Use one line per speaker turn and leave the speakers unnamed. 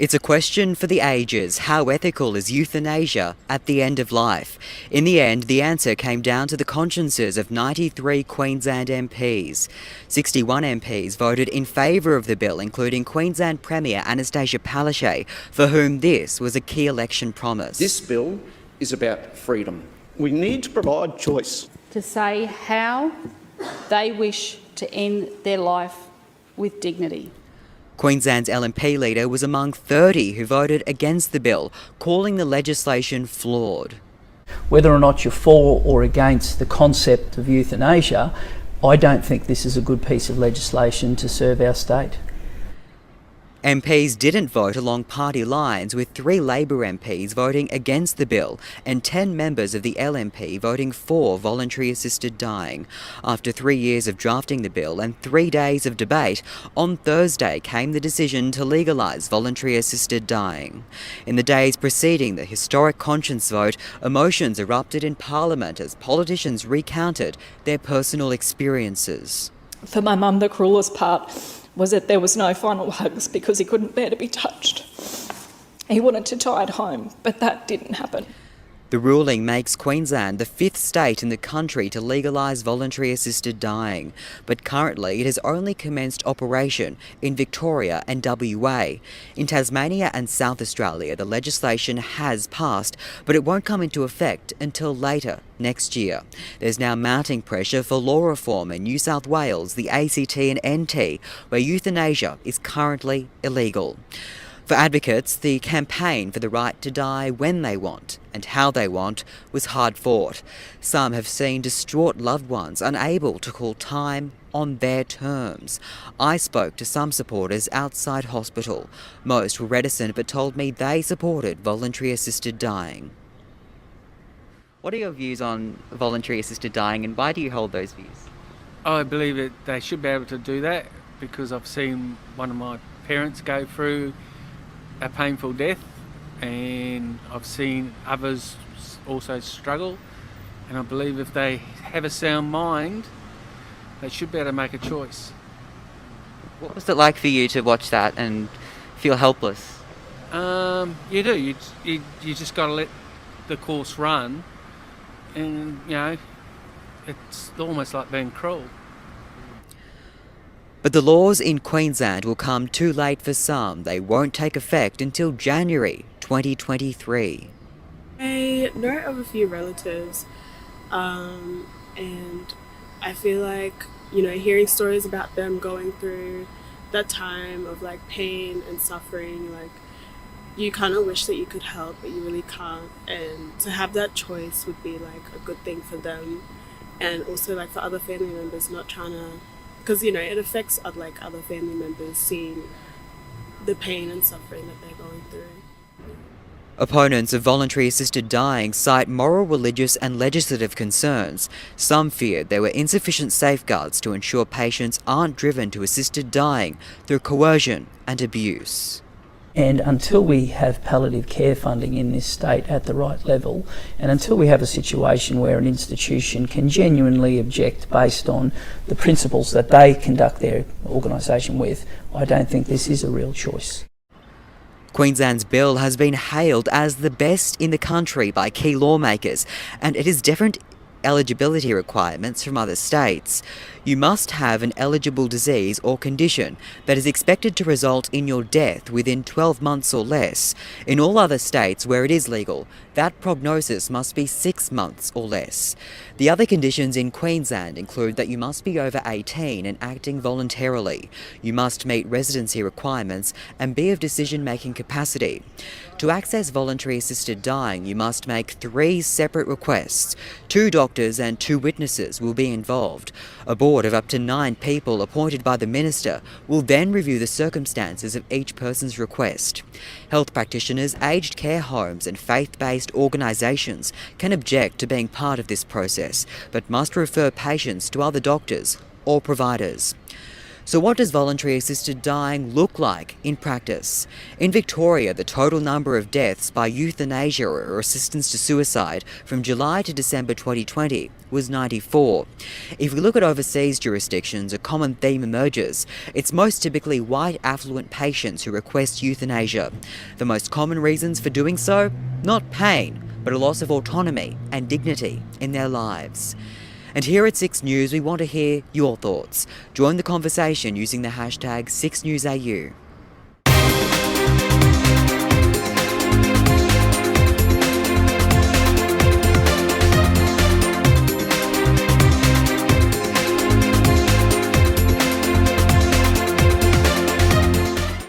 It's a question for the ages. How ethical is euthanasia at the end of life? In the end, the answer came down to the consciences of 93 Queensland MPs. 61 MPs voted in favour of the bill, including Queensland Premier Anastasia Palaszczuk, for whom this was a key election promise.
This bill is about freedom. We need to provide choice.
To say how they wish to end their life with dignity.
Queensland's LNP leader was among 30 who voted against the bill, calling the legislation flawed.
Whether or not you're for or against the concept of euthanasia, I don't think this is a good piece of legislation to serve our state.
MPs didn't vote along party lines, with 3 Labor MPs voting against the bill and 10 members of the LNP voting for voluntary assisted dying. After 3 years of drafting the bill and 3 days of debate, on Thursday came the decision to legalise voluntary assisted dying. In the days preceding the historic conscience vote, emotions erupted in Parliament as politicians recounted their personal experiences.
For my mum, the cruelest part was that there was no final hugs because he couldn't bear to be touched. He wanted to die at home, but that didn't happen.
The ruling makes Queensland the 5th state in the country to legalise voluntary assisted dying, but currently it has only commenced operation in Victoria and WA. In Tasmania and South Australia, the legislation has passed, but it won't come into effect until later next year. There's now mounting pressure for law reform in New South Wales, the ACT and NT, where euthanasia is currently illegal. For advocates, the campaign for the right to die when they want and how they want was hard fought. Some have seen distraught loved ones unable to call time on their terms. I spoke to some supporters outside hospital. Most were reticent but told me they supported voluntary assisted dying. What are your views on voluntary assisted dying, and why do you hold those views?
I believe that they should be able to do that because I've seen one of my parents go through a painful death, and I've seen others also struggle, and I believe if they have a sound mind, they should be able to make a choice.
What was it like for you to watch that and feel helpless?
You do. You just got to let the course run, and it's almost like being cruel.
But the laws in Queensland will come too late for some. They won't take effect until January 2023.
I know of a few relatives, and I feel like, hearing stories about them going through that time of pain and suffering, you kind of wish that you could help, but you really can't. And to have that choice would be a good thing for them, and also for other family members not trying to. Because, it affects other family members seeing the pain and suffering that they're going through.
Opponents of voluntary assisted dying cite moral, religious and legislative concerns. Some feared there were insufficient safeguards to ensure patients aren't driven to assisted dying through coercion and abuse.
And until we have palliative care funding in this state at the right level, and until we have a situation where an institution can genuinely object based on the principles that they conduct their organisation with, I don't think this is a real choice.
Queensland's bill has been hailed as the best in the country by key lawmakers, and it has different eligibility requirements from other states. You must have an eligible disease or condition that is expected to result in your death within 12 months or less. In all other states where it is legal, that prognosis must be 6 months or less. The other conditions in Queensland include that you must be over 18 and acting voluntarily. You must meet residency requirements and be of decision-making capacity. To access voluntary assisted dying, you must make 3 separate requests. 2 doctors and 2 witnesses will be involved. A board of up to 9 people appointed by the Minister will then review the circumstances of each person's request. Health practitioners, aged care homes and faith-based organisations can object to being part of this process, but must refer patients to other doctors or providers. So what does voluntary assisted dying look like in practice? In Victoria, the total number of deaths by euthanasia or assistance to suicide from July to December 2020 was 94. If we look at overseas jurisdictions, a common theme emerges. It's most typically white affluent patients who request euthanasia. The most common reasons for doing so? Not pain, but a loss of autonomy and dignity in their lives. And here at 6 News, we want to hear your thoughts. Join the conversation using the hashtag 6NewsAU.